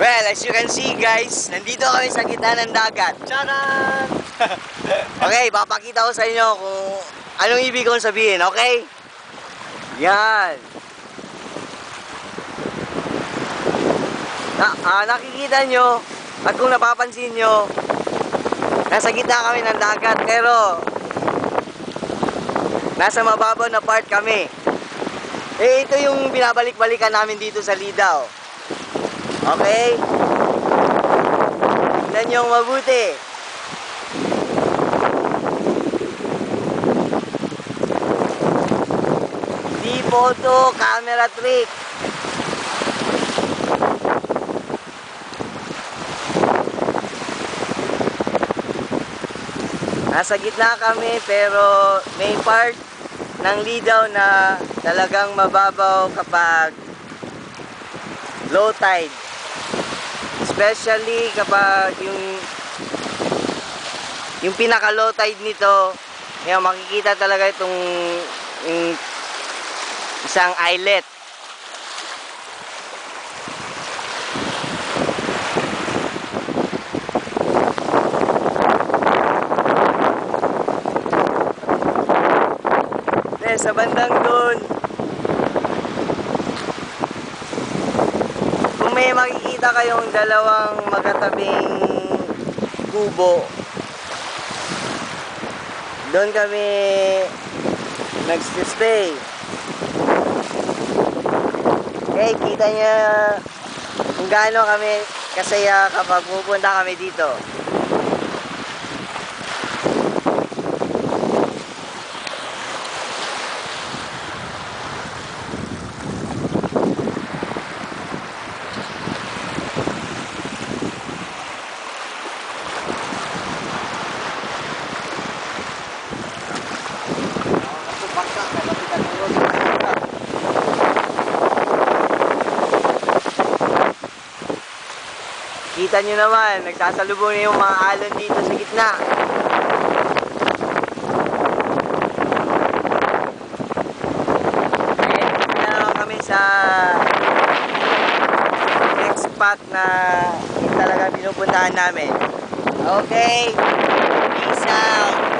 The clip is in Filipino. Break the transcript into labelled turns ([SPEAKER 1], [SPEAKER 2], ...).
[SPEAKER 1] Well, as you can see guys, nandito kami sa gitna ng dagat.
[SPEAKER 2] Charan!
[SPEAKER 1] Okay, papakita ko sa inyo kung anong ibig kong sabihin, okay? Yan. Nakikita nyo, at kung napapansin nyo, nasa gitna kami ng dagat, pero nasa mababaw na part kami. Eh, ito yung binabalik-balikan namin dito sa Lidao. Okay? Tignan nyo mabuti. Di photo, camera trick. Nasa gitna kami pero may part ng Lidao na talagang mababaw kapag low tide. Especially kapag yung pinaka low tide nito, ngayon makikita talaga itong isang islet. Sa bandang doon, kung may makikita kayong dalawang magkatabing kubo, doon kami nag-stay. Okay, kita niya kung gaano kami kasaya kapag pupunta kami dito. Kita nyo naman, nagsasalubong na yung mga alon dito sa gitna. And na naman kami sa next spot na talaga pinupuntahan namin. Okay, peace out!